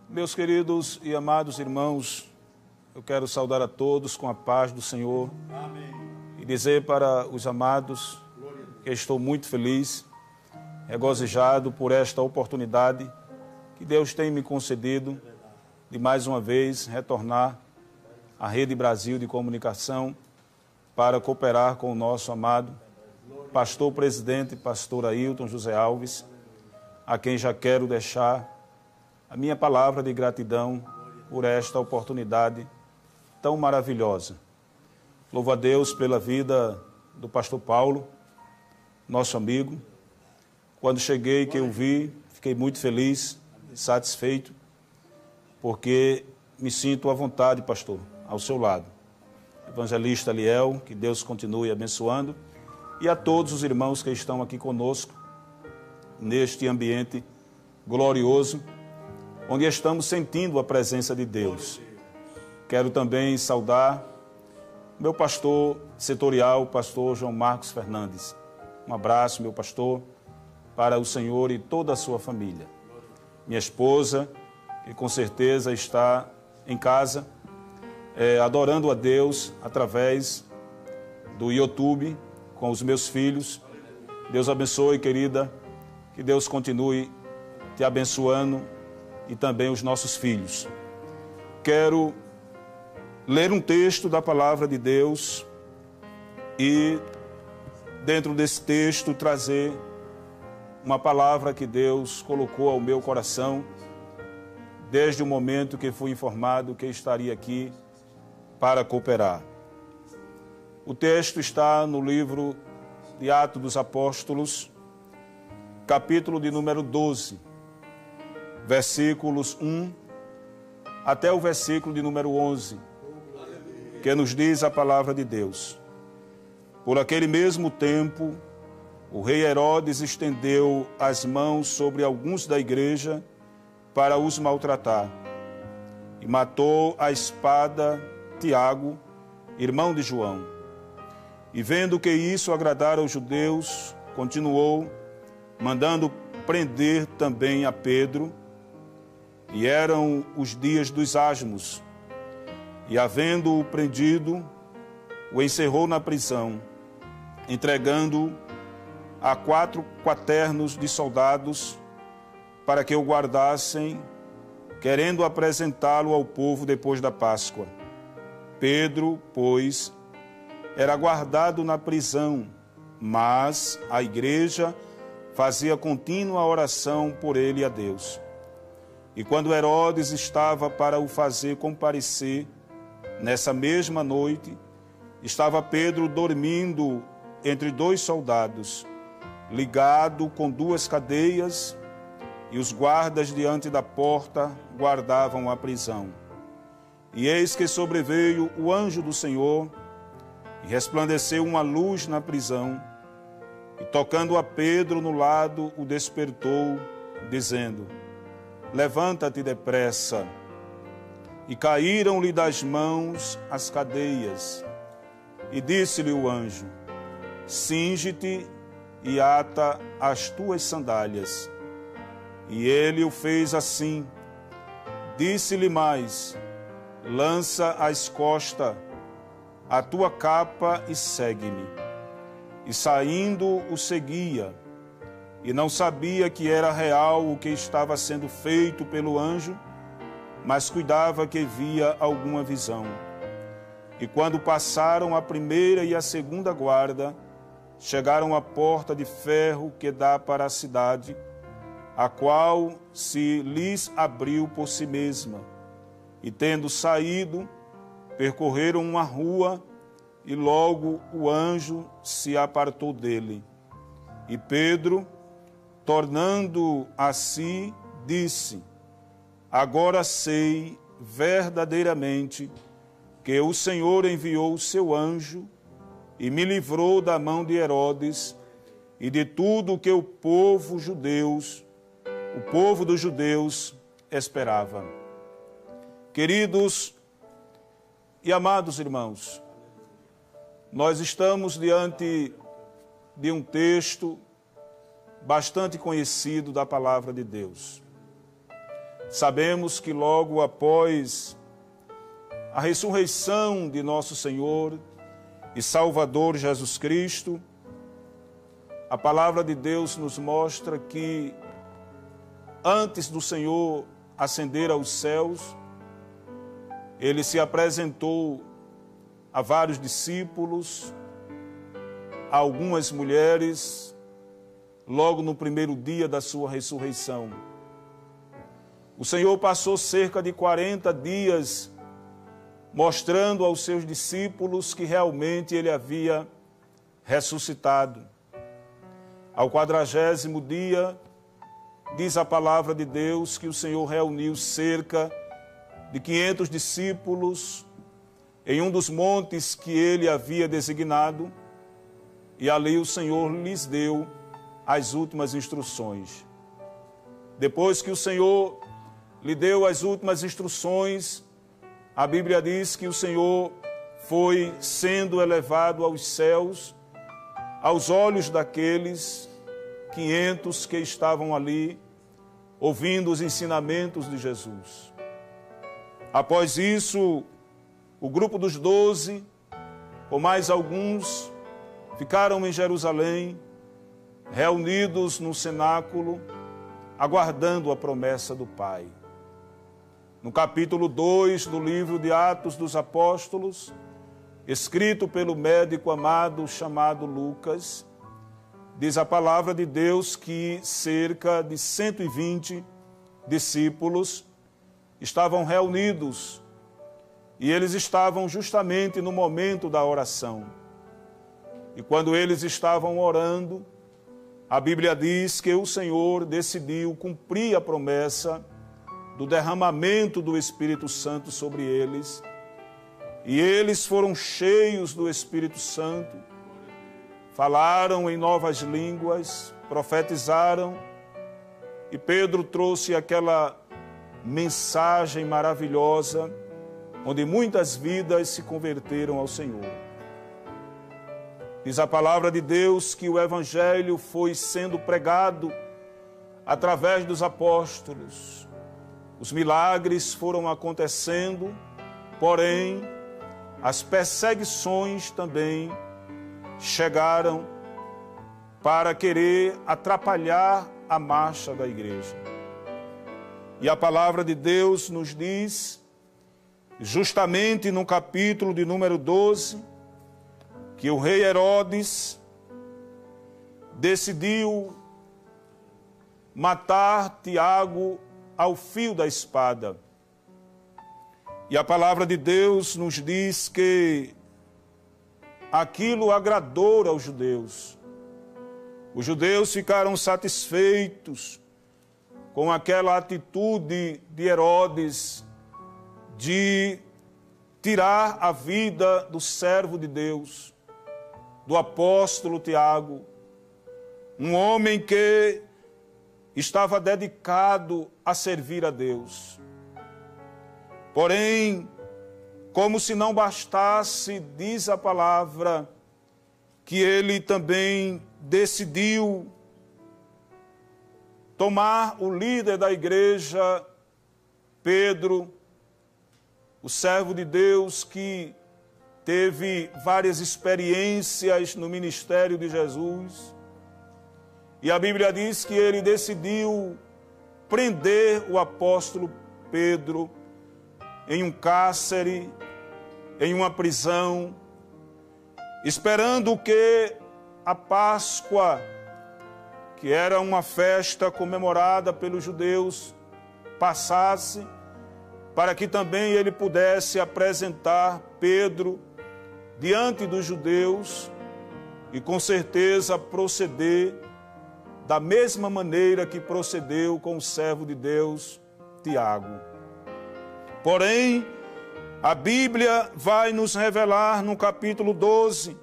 Meus queridos e amados irmãos, eu quero saudar a todos com a paz do Senhor. Amém. E dizer para os amados que estou muito feliz, regozijado por esta oportunidade que Deus tem me concedido de mais uma vez retornar à Rede Brasil de Comunicação para cooperar com o nosso amado pastor presidente, pastor Ailton José Alves, a quem já quero deixar a minha palavra de gratidão por esta oportunidade tão maravilhosa. Louvo a Deus pela vida do pastor Paulo, nosso amigo. Quando cheguei, que eu vi, fiquei muito feliz e satisfeito, porque me sinto à vontade, pastor, ao seu lado. Evangelista Liel, que Deus continue abençoando, e a todos os irmãos que estão aqui conosco, neste ambiente glorioso, onde estamos sentindo a presença de Deus. Quero também saudar meu pastor setorial, o pastor João Marcos Fernandes. Um abraço, meu pastor, para o Senhor e toda a sua família. Minha esposa, que com certeza está em casa, adorando a Deus através do YouTube, com os meus filhos. Deus abençoe, querida, que Deus continue te abençoando e também os nossos filhos. Quero ler um texto da palavra de Deus e, dentro desse texto, trazer uma palavra que Deus colocou ao meu coração desde o momento que fui informado que estaria aqui para cooperar. O texto está no livro de Atos dos Apóstolos, capítulo de número 12, versículos 1 até o versículo de número 11, que nos diz a palavra de Deus. Por aquele mesmo tempo, o rei Herodes estendeu as mãos sobre alguns da igreja para os maltratar, e matou à espada Tiago, irmão de João. E vendo que isso agradara aos judeus, continuou, mandando prender também a Pedro. E eram os dias dos asmos, e havendo-o prendido, o encerrou na prisão, entregando-o a 4 quaternos de soldados, para que o guardassem, querendo apresentá-lo ao povo depois da Páscoa. Pedro, pois, era guardado na prisão, mas a igreja fazia contínua oração por ele a Deus. E quando Herodes estava para o fazer comparecer, nessa mesma noite, estava Pedro dormindo entre 2 soldados, ligado com 2 cadeias, e os guardas diante da porta guardavam a prisão. E eis que sobreveio o anjo do Senhor, e resplandeceu uma luz na prisão, e tocando a Pedro no lado, o despertou, dizendo: levanta-te depressa. E caíram-lhe das mãos as cadeias. E disse-lhe o anjo: cinge-te e ata as tuas sandálias. E ele o fez assim. Disse-lhe mais: lança às costas a tua capa e segue-me. E saindo o seguia, e não sabia que era real o que estava sendo feito pelo anjo, mas cuidava que via alguma visão. E quando passaram a primeira e a segunda guarda, chegaram à porta de ferro que dá para a cidade, a qual se lhes abriu por si mesma. E tendo saído, percorreram uma rua, e logo o anjo se apartou dele. E Pedro, tornando a si, disse: agora sei verdadeiramente que o Senhor enviou o seu anjo e me livrou da mão de Herodes e de tudo o que o povo dos judeus esperava. Queridos e amados irmãos, nós estamos diante de um texto bastante conhecido da palavra de Deus. Sabemos que logo após a ressurreição de nosso Senhor e Salvador Jesus Cristo, a palavra de Deus nos mostra que antes do Senhor ascender aos céus, ele se apresentou a vários discípulos, a algumas mulheres, logo no primeiro dia da sua ressurreição. O Senhor passou cerca de 40 dias mostrando aos seus discípulos que realmente ele havia ressuscitado. Ao 40º dia, diz a palavra de Deus que o Senhor reuniu cerca de 500 discípulos em um dos montes que ele havia designado, e ali o Senhor lhes deu as últimas instruções. Depois que o Senhor lhe deu as últimas instruções, a Bíblia diz que o Senhor foi sendo elevado aos céus, aos olhos daqueles 500 que estavam ali, ouvindo os ensinamentos de Jesus. Após isso, o grupo dos 12, com mais alguns, ficaram em Jerusalém, reunidos no cenáculo, aguardando a promessa do Pai. No capítulo 2 do livro de Atos dos Apóstolos, escrito pelo médico amado chamado Lucas, diz a palavra de Deus que cerca de 120 discípulos estavam reunidos e eles estavam justamente no momento da oração. E quando eles estavam orando, a Bíblia diz que o Senhor decidiu cumprir a promessa do derramamento do Espírito Santo sobre eles. E eles foram cheios do Espírito Santo, falaram em novas línguas, profetizaram, e Pedro trouxe aquela mensagem maravilhosa, onde muitas vidas se converteram ao Senhor. Diz a palavra de Deus que o Evangelho foi sendo pregado através dos apóstolos. Os milagres foram acontecendo, porém, as perseguições também chegaram para querer atrapalhar a marcha da igreja. E a palavra de Deus nos diz, justamente no capítulo de número 12, que o rei Herodes decidiu matar Tiago ao fio da espada. E a palavra de Deus nos diz que aquilo agradou aos judeus. Os judeus ficaram satisfeitos com aquela atitude de Herodes de tirar a vida do servo de Deus, do apóstolo Tiago, um homem que estava dedicado a servir a Deus. Porém, como se não bastasse, diz a palavra, que ele também decidiu tomar o líder da igreja, Pedro, o servo de Deus que teve várias experiências no ministério de Jesus. E a Bíblia diz que ele decidiu prender o apóstolo Pedro em um cárcere, em uma prisão, esperando que a Páscoa, que era uma festa comemorada pelos judeus, passasse, para que também ele pudesse apresentar Pedro diante dos judeus e com certeza proceder da mesma maneira que procedeu com o servo de Deus, Tiago. Porém, a Bíblia vai nos revelar no capítulo 12,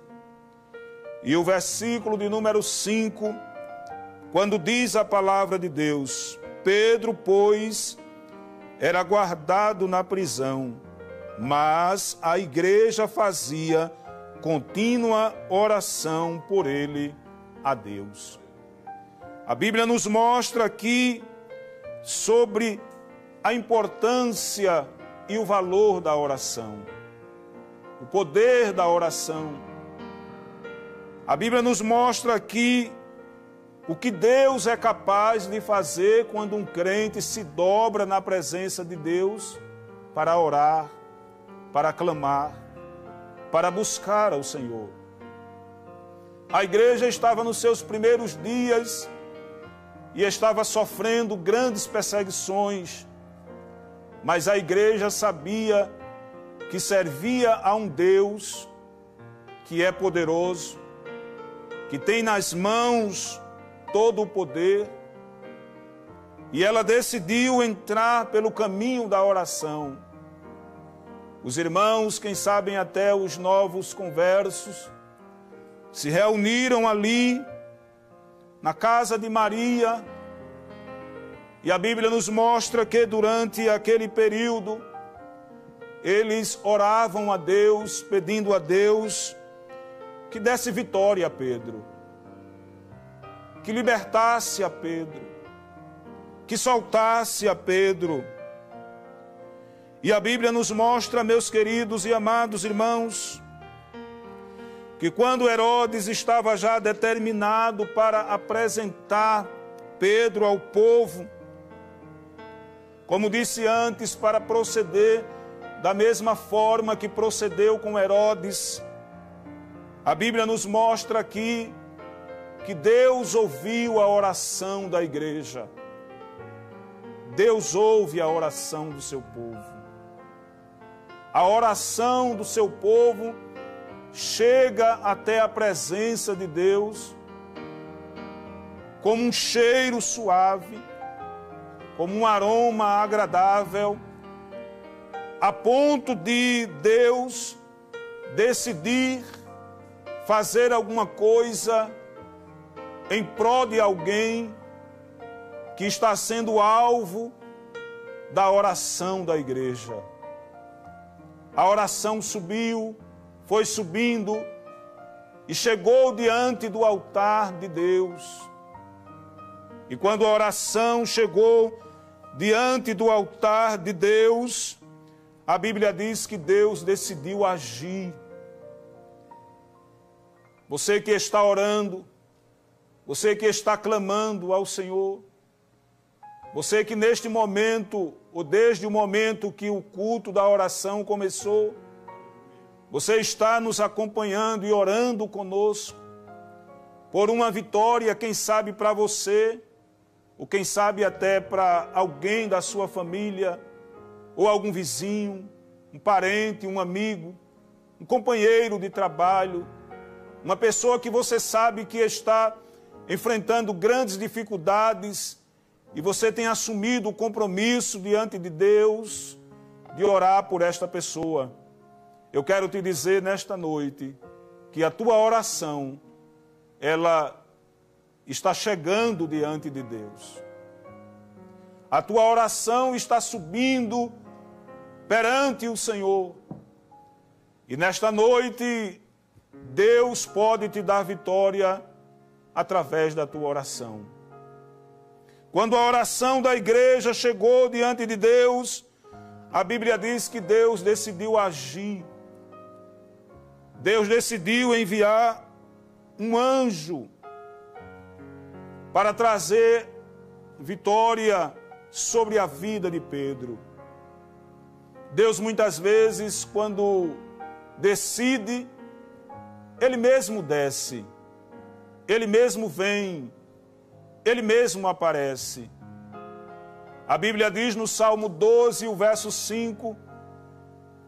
e o versículo de número 5, quando diz a palavra de Deus: Pedro, pois, era guardado na prisão, mas a igreja fazia contínua oração por ele a Deus. A Bíblia nos mostra aqui sobre a importância e o valor da oração, o poder da oração. A Bíblia nos mostra aqui o que Deus é capaz de fazer quando um crente se dobra na presença de Deus para orar, para clamar, para buscar ao Senhor. A igreja estava nos seus primeiros dias e estava sofrendo grandes perseguições, mas a igreja sabia que servia a um Deus que é poderoso, que tem nas mãos todo o poder, e ela decidiu entrar pelo caminho da oração. Os irmãos, quem sabe até os novos conversos, se reuniram ali na casa de Maria, e a Bíblia nos mostra que durante aquele período eles oravam a Deus, pedindo a Deus que desse vitória a Pedro, que libertasse a Pedro, que soltasse a Pedro. E a Bíblia nos mostra, meus queridos e amados irmãos, que quando Herodes estava já determinado para apresentar Pedro ao povo, como disse antes, para proceder da mesma forma que procedeu com Herodes, a Bíblia nos mostra aqui que Deus ouviu a oração da igreja. Deus ouve a oração do seu povo. A oração do seu povo chega até a presença de Deus como um cheiro suave, como um aroma agradável, a ponto de Deus decidir fazer alguma coisa em prol de alguém que está sendo alvo da oração da igreja. A oração subiu, foi subindo e chegou diante do altar de Deus. E quando a oração chegou diante do altar de Deus, a Bíblia diz que Deus decidiu agir. Você que está orando, você que está clamando ao Senhor, você que neste momento, ou desde o momento que o culto da oração começou, você está nos acompanhando e orando conosco por uma vitória, quem sabe para você, ou quem sabe até para alguém da sua família, ou algum vizinho, um parente, um amigo, um companheiro de trabalho, uma pessoa que você sabe que está enfrentando grandes dificuldades e você tem assumido o compromisso diante de Deus de orar por esta pessoa. Eu quero te dizer nesta noite que a tua oração, ela está chegando diante de Deus. A tua oração está subindo perante o Senhor. E nesta noite, Deus pode te dar vitória através da tua oração. Quando a oração da igreja chegou diante de Deus, a Bíblia diz que Deus decidiu agir. Deus decidiu enviar um anjo para trazer vitória sobre a vida de Pedro. Deus muitas vezes, quando decide, Ele mesmo desce, Ele mesmo vem, Ele mesmo aparece. A Bíblia diz no Salmo 12, o verso 5,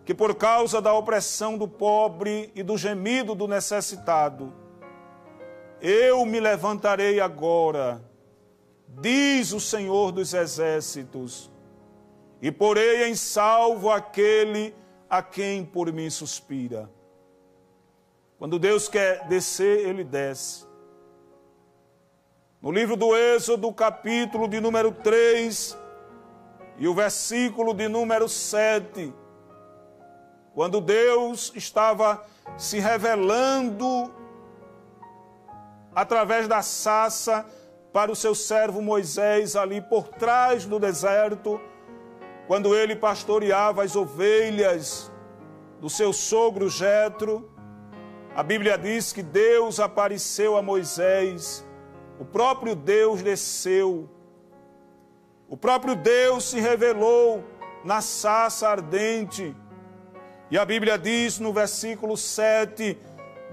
que por causa da opressão do pobre e do gemido do necessitado, eu me levantarei agora, diz o Senhor dos Exércitos, e porei em salvo aquele a quem por mim suspira. Quando Deus quer descer, Ele desce. No livro do Êxodo, capítulo de número 3, e o versículo de número 7, quando Deus estava se revelando através da sarça para o seu servo Moisés ali por trás do deserto, quando ele pastoreava as ovelhas do seu sogro Jetro, a Bíblia diz que Deus apareceu a Moisés, o próprio Deus desceu, o próprio Deus se revelou na sarça ardente. E a Bíblia diz no versículo 7,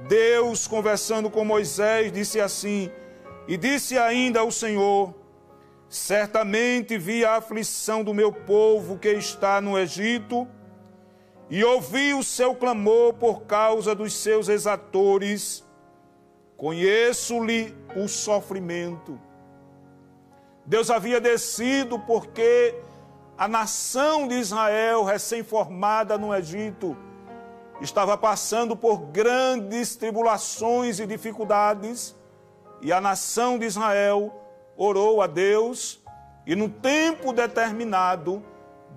Deus conversando com Moisés disse assim: e disse ainda o Senhor, certamente vi a aflição do meu povo que está no Egito, e ouvi o seu clamor por causa dos seus exatores, conheço-lhe o sofrimento. Deus havia descido porque a nação de Israel, recém-formada no Egito, estava passando por grandes tribulações e dificuldades, e a nação de Israel orou a Deus, e no tempo determinado,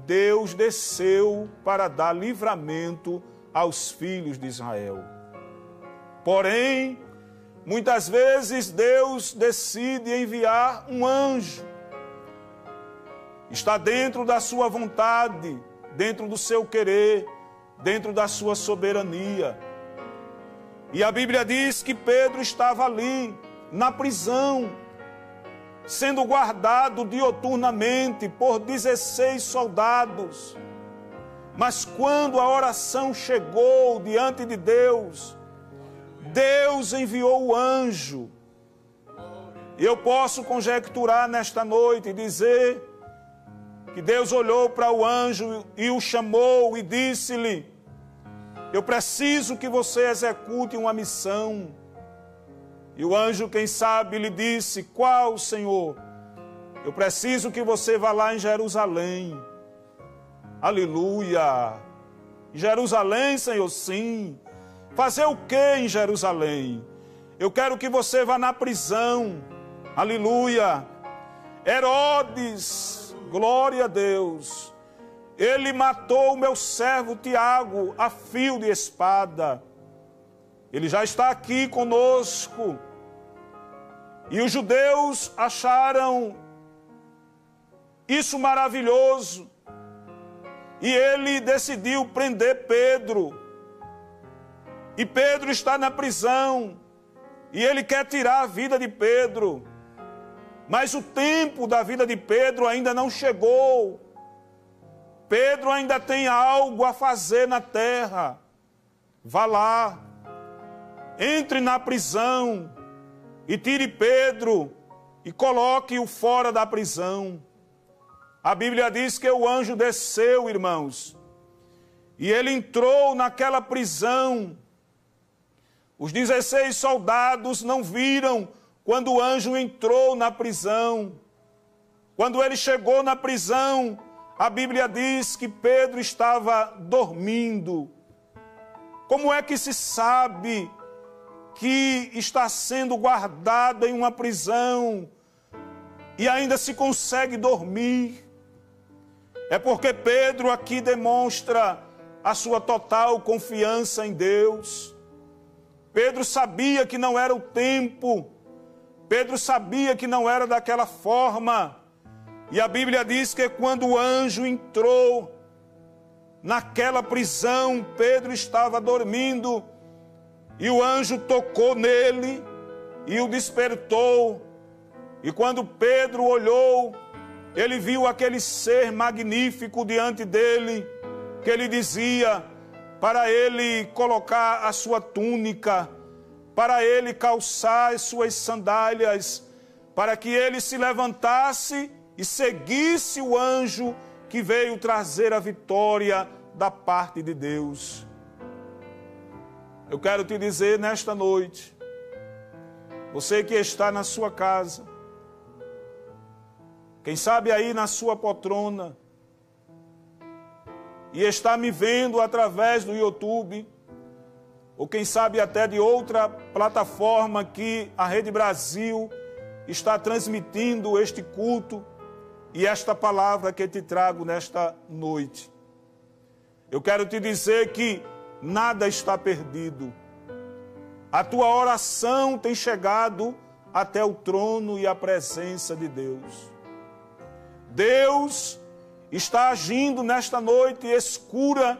Deus desceu para dar livramento aos filhos de Israel. Porém, muitas vezes Deus decide enviar um anjo. Está dentro da sua vontade, dentro do seu querer, dentro da sua soberania. E a Bíblia diz que Pedro estava ali, na prisão, sendo guardado dioturnamente por 16 soldados. Mas quando a oração chegou diante de Deus, Deus enviou o anjo. E eu posso conjecturar nesta noite e dizer que Deus olhou para o anjo e o chamou e disse-lhe: eu preciso que você execute uma missão. E o anjo, quem sabe, lhe disse: qual, Senhor? Eu preciso que você vá lá em Jerusalém. Aleluia! Em Jerusalém, Senhor, sim. Fazer o que em Jerusalém? Eu quero que você vá na prisão. Aleluia! Herodes, glória a Deus, ele matou o meu servo Tiago a fio de espada. Ele já está aqui conosco. E os judeus acharam isso maravilhoso. E ele decidiu prender Pedro. E Pedro está na prisão. E ele quer tirar a vida de Pedro. Mas o tempo da vida de Pedro ainda não chegou. Pedro ainda tem algo a fazer na terra. Vá lá. Entre na prisão e tire Pedro e coloque-o fora da prisão. A Bíblia diz que o anjo desceu, irmãos, e ele entrou naquela prisão. Os 16 soldados não viram quando o anjo entrou na prisão. Quando ele chegou na prisão, a Bíblia diz que Pedro estava dormindo. Como é que se sabe que está sendo guardado em uma prisão e ainda se consegue dormir? É porque Pedro aqui demonstra a sua total confiança em Deus. Pedro sabia que não era o tempo. Pedro sabia que não era daquela forma. E a Bíblia diz que quando o anjo entrou naquela prisão, Pedro estava dormindo. E o anjo tocou nele e o despertou. E quando Pedro olhou, ele viu aquele ser magnífico diante dele, que ele dizia para ele colocar a sua túnica, para ele calçar as suas sandálias, para que ele se levantasse e seguisse o anjo que veio trazer a vitória da parte de Deus. Eu quero te dizer nesta noite, você que está na sua casa, quem sabe aí na sua poltrona, e está me vendo através do YouTube, ou quem sabe até de outra plataforma que a Rede Brasil está transmitindo este culto e esta palavra que te trago nesta noite. Eu quero te dizer que nada está perdido. A tua oração tem chegado até o trono e a presença de Deus. Deus está agindo nesta noite escura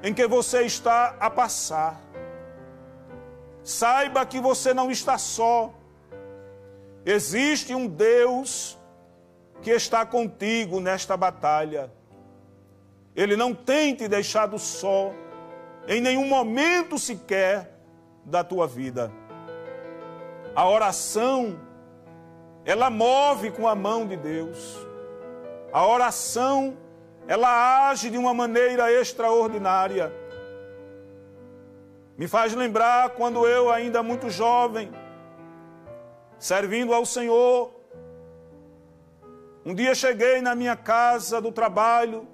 em que você está a passar. Saiba que você não está só. Existe um Deus que está contigo nesta batalha. Ele não tem te deixado só, em nenhum momento sequer da tua vida. A oração, ela move com a mão de Deus. A oração, ela age de uma maneira extraordinária. Me faz lembrar quando eu, ainda muito jovem, servindo ao Senhor, um dia cheguei na minha casa do trabalho,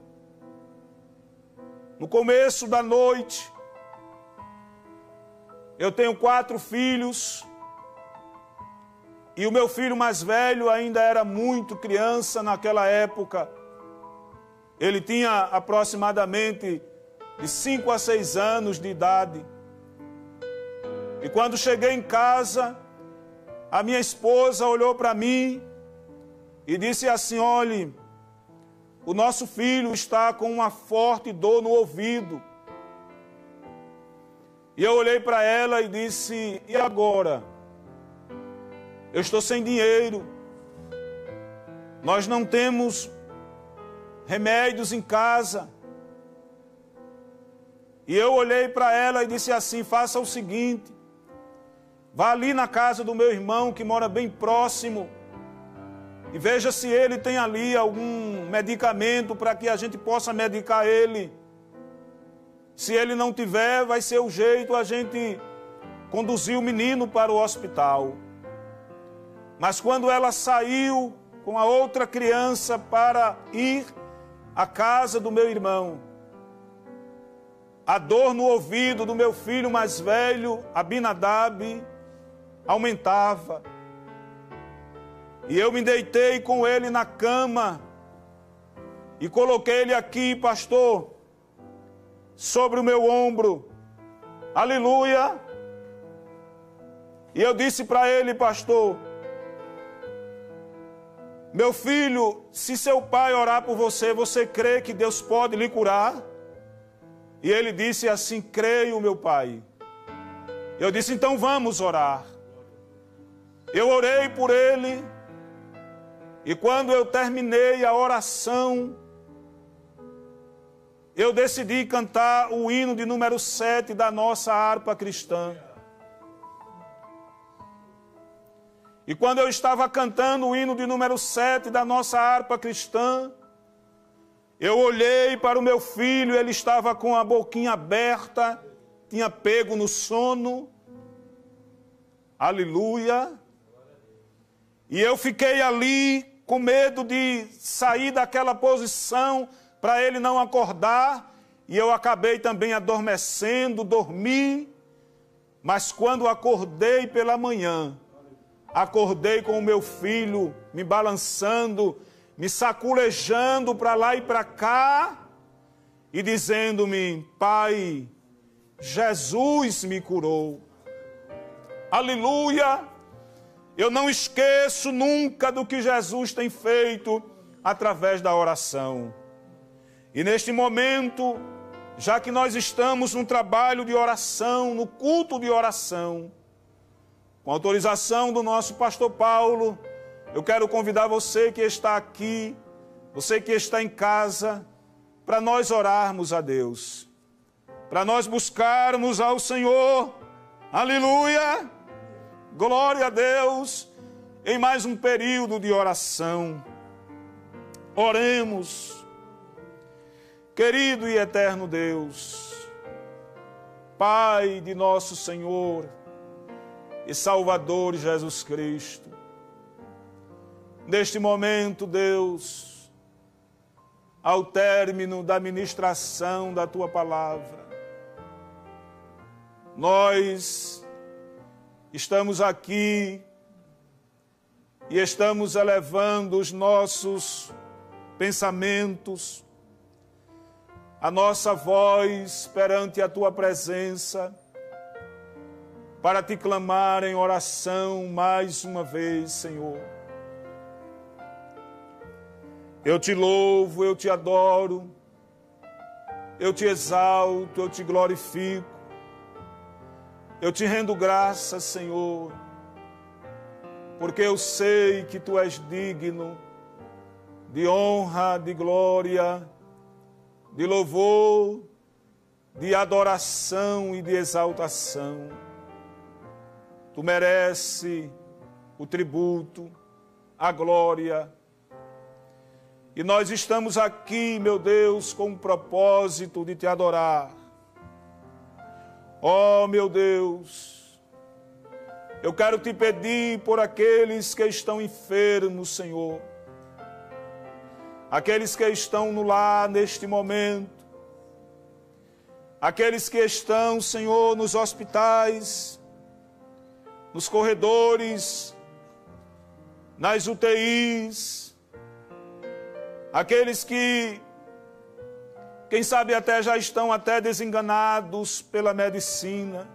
no começo da noite. Eu tenho 4 filhos, e o meu filho mais velho ainda era muito criança naquela época. Ele tinha aproximadamente de 5 a 6 anos de idade. E quando cheguei em casa, a minha esposa olhou para mim e disse assim: olhe, o nosso filho está com uma forte dor no ouvido. E eu olhei para ela e disse: e agora? Eu estou sem dinheiro. Nós não temos remédios em casa. E eu olhei para ela e disse assim: faça o seguinte, vá ali na casa do meu irmão que mora bem próximo e veja se ele tem ali algum medicamento para que a gente possa medicar ele. Se ele não tiver, vai ser o jeito a gente conduzir o menino para o hospital. Mas quando ela saiu com a outra criança para ir à casa do meu irmão, a dor no ouvido do meu filho mais velho, Abinadab, aumentava. E eu me deitei com ele na cama e coloquei ele aqui, pastor, sobre o meu ombro. Aleluia! E eu disse para ele: pastor, meu filho, se seu pai orar por você, você crê que Deus pode lhe curar? E ele disse assim: creio, meu pai. Eu disse: então vamos orar. Eu orei por ele, e quando eu terminei a oração, eu decidi cantar o hino de número 7 da nossa harpa cristã. E quando eu estava cantando o hino de número 7 da nossa harpa cristã, eu olhei para o meu filho, ele estava com a boquinha aberta, tinha pego no sono. Aleluia! E eu fiquei ali com medo de sair daquela posição para ele não acordar, e eu acabei também adormecendo, dormi, mas quando acordei pela manhã, acordei com o meu filho me balançando, me saculejando para lá e para cá, e dizendo-me: pai, Jesus me curou. Aleluia! Eu não esqueço nunca do que Jesus tem feito através da oração. E neste momento, já que nós estamos num trabalho de oração, no culto de oração, com autorização do nosso pastor Paulo, eu quero convidar você que está aqui, você que está em casa, para nós orarmos a Deus, para nós buscarmos ao Senhor. Aleluia! Glória a Deus, em mais um período de oração. Oremos. Querido e eterno Deus, Pai de nosso Senhor e Salvador Jesus Cristo, neste momento, Deus, ao término da ministração da Tua Palavra, nós estamos aqui e estamos elevando os nossos pensamentos, a nossa voz perante a Tua presença, para Te clamar em oração mais uma vez, Senhor. Eu te louvo, eu te adoro, eu te exalto, eu te glorifico, eu te rendo graças, Senhor, porque eu sei que Tu és digno de honra, de glória, de louvor, de adoração e de exaltação. Tu mereces o tributo, a glória. E nós estamos aqui, meu Deus, com o propósito de Te adorar. Oh, meu Deus, eu quero Te pedir por aqueles que estão enfermos, Senhor. Aqueles que estão no lar neste momento. Aqueles que estão, Senhor, nos hospitais, nos corredores, nas UTIs. Aqueles que, quem sabe até já estão até desenganados pela medicina.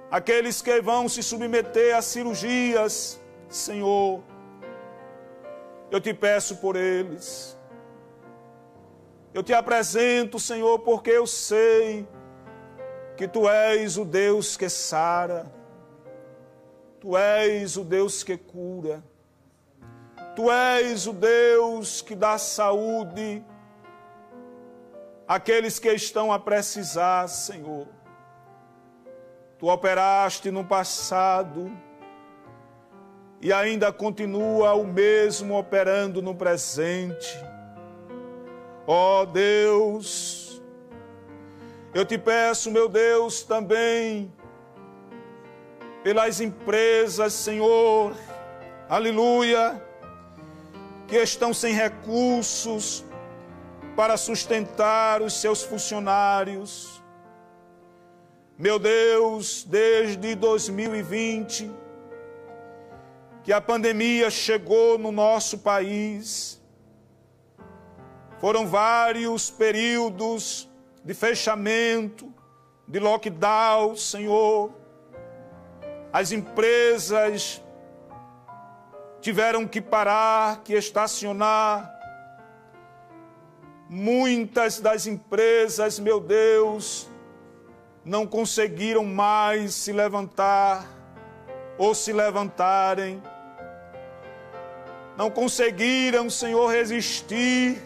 Aqueles que vão se submeter a cirurgias, Senhor, eu te peço por eles. Eu te apresento, Senhor, porque eu sei que Tu és o Deus que sara. Tu és o Deus que cura. Tu és o Deus que dá saúde àqueles que estão a precisar, Senhor. Tu operaste no passado e ainda continua o mesmo operando no presente. Ó Deus, eu te peço, meu Deus, também pelas empresas, Senhor, aleluia, que estão sem recursos para sustentar os seus funcionários. Meu Deus, desde 2020, que a pandemia chegou no nosso país, foram vários períodos de fechamento, de lockdown, Senhor. As empresas tiveram que parar, que estacionar. Muitas das empresas, meu Deus, não conseguiram mais se levantar ou se levantarem. Não conseguiram, Senhor, resistir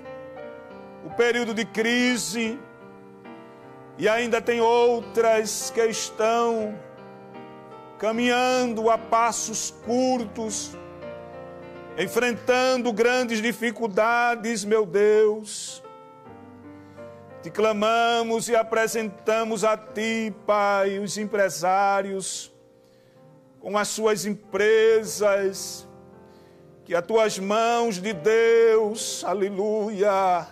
o período de crise. E ainda tem outras que estão caminhando a passos curtos, enfrentando grandes dificuldades, meu Deus. Te clamamos e apresentamos a Ti, Pai, os empresários, com as suas empresas, que as Tuas mãos de Deus, aleluia,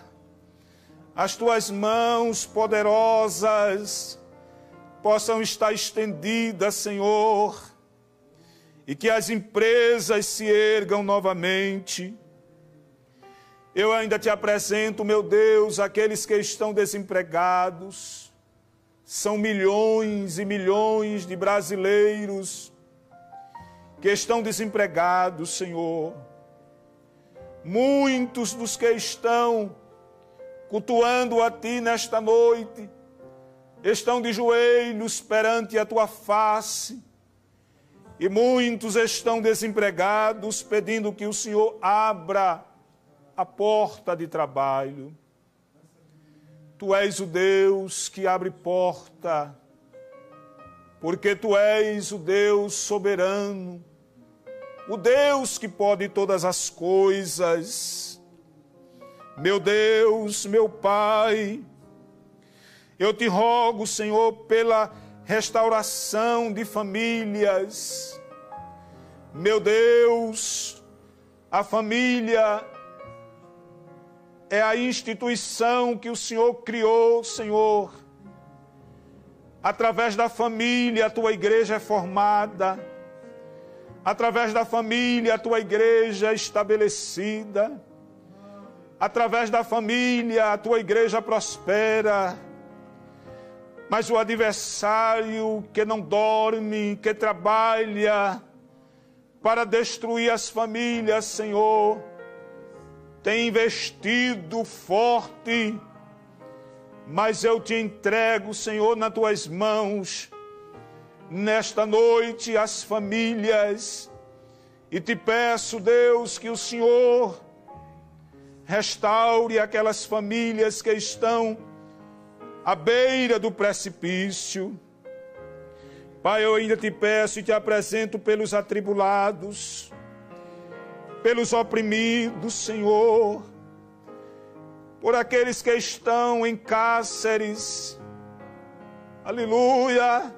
as Tuas mãos poderosas possam estar estendidas, Senhor, e que as empresas se ergam novamente. Eu ainda Te apresento, meu Deus, aqueles que estão desempregados. São milhões e milhões de brasileiros que estão desempregados, Senhor. Muitos dos que estão cultuando a Ti nesta noite estão de joelhos perante a Tua face. E muitos estão desempregados, pedindo que o Senhor abra a porta de trabalho. Tu és o Deus que abre porta, porque Tu és o Deus soberano, o Deus que pode todas as coisas. Meu Deus, meu Pai, eu Te rogo, Senhor, pela restauração de famílias. Meu Deus, a família é a instituição que o Senhor criou, Senhor. Através da família, a Tua igreja é formada. Através da família, a Tua igreja é estabelecida. Através da família, a Tua igreja prospera. Mas o adversário que não dorme, que trabalha para destruir as famílias, Senhor, tem investido forte, mas eu te entrego, Senhor, nas tuas mãos, nesta noite, as famílias, e te peço, Deus, que o Senhor restaure aquelas famílias que estão à beira do precipício. Pai, eu ainda te peço e te apresento pelos atribulados, pelos oprimidos, Senhor, por aqueles que estão em cárceres, aleluia,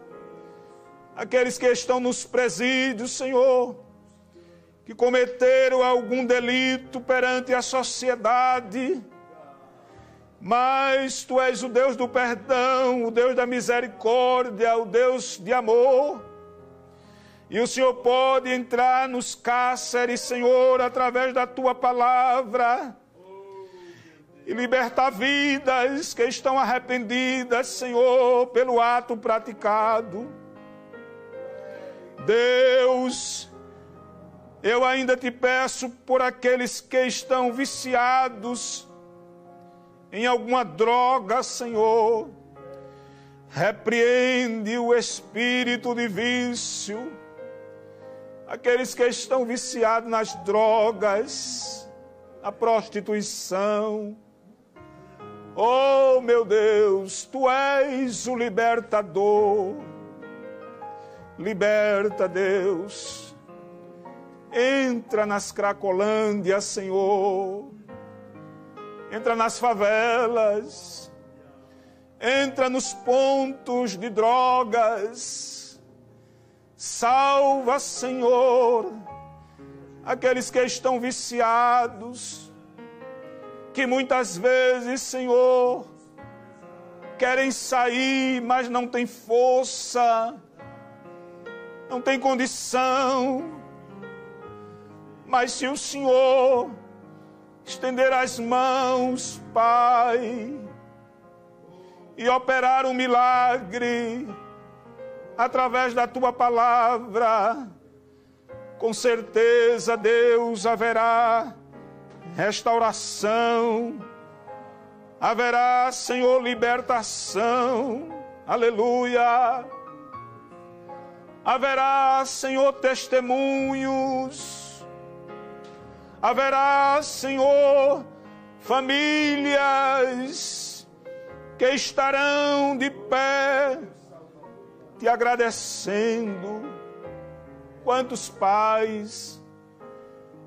aqueles que estão nos presídios, Senhor, que cometeram algum delito perante a sociedade, mas Tu és o Deus do perdão, o Deus da misericórdia, o Deus de amor, e o Senhor pode entrar nos cárceres, Senhor, através da Tua palavra, e libertar vidas que estão arrependidas, Senhor, pelo ato praticado. Deus, eu ainda te peço por aqueles que estão viciados em alguma droga, Senhor. Repreende o espírito de vício. Aqueles que estão viciados nas drogas, na prostituição. Oh, meu Deus, Tu és o libertador. Liberta, Deus. Entra nas cracolândias, Senhor. Entra nas favelas. Entra nos pontos de drogas. Salva, Senhor, aqueles que estão viciados, que muitas vezes, Senhor, querem sair, mas não têm força, não têm condição. Mas se o Senhor estender as mãos, Pai, e operar um milagre através da Tua palavra, com certeza, Deus, haverá restauração, haverá, Senhor, libertação, aleluia. Haverá, Senhor, testemunhos, haverá, Senhor, famílias que estarão de pé, te agradecendo. Quantos pais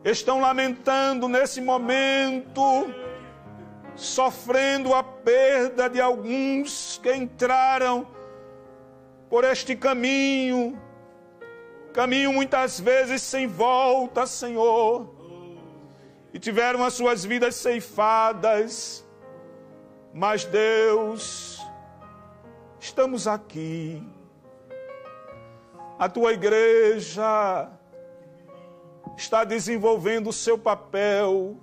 estão lamentando nesse momento, sofrendo a perda de alguns que entraram por este caminho muitas vezes sem volta, Senhor, e tiveram as suas vidas ceifadas. Mas, Deus, estamos aqui. A Tua igreja está desenvolvendo o seu papel,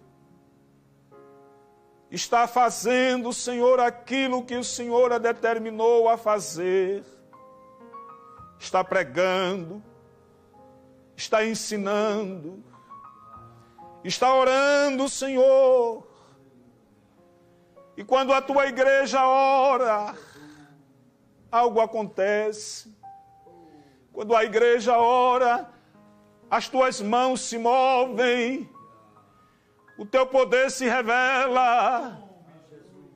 está fazendo, Senhor, aquilo que o Senhor a determinou a fazer, está pregando, está ensinando, está orando, Senhor. E quando a Tua igreja ora, algo acontece. Quando a igreja ora, as Tuas mãos se movem, o Teu poder se revela.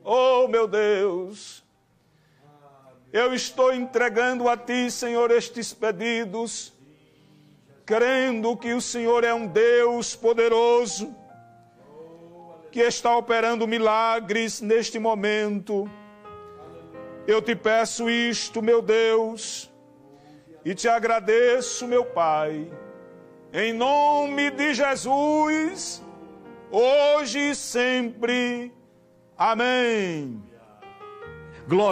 Oh, meu Deus, eu estou entregando a Ti, Senhor, estes pedidos, crendo que o Senhor é um Deus poderoso, que está operando milagres neste momento. Eu te peço isto, meu Deus, e te agradeço, meu Pai, em nome de Jesus, hoje e sempre. Amém. Glória.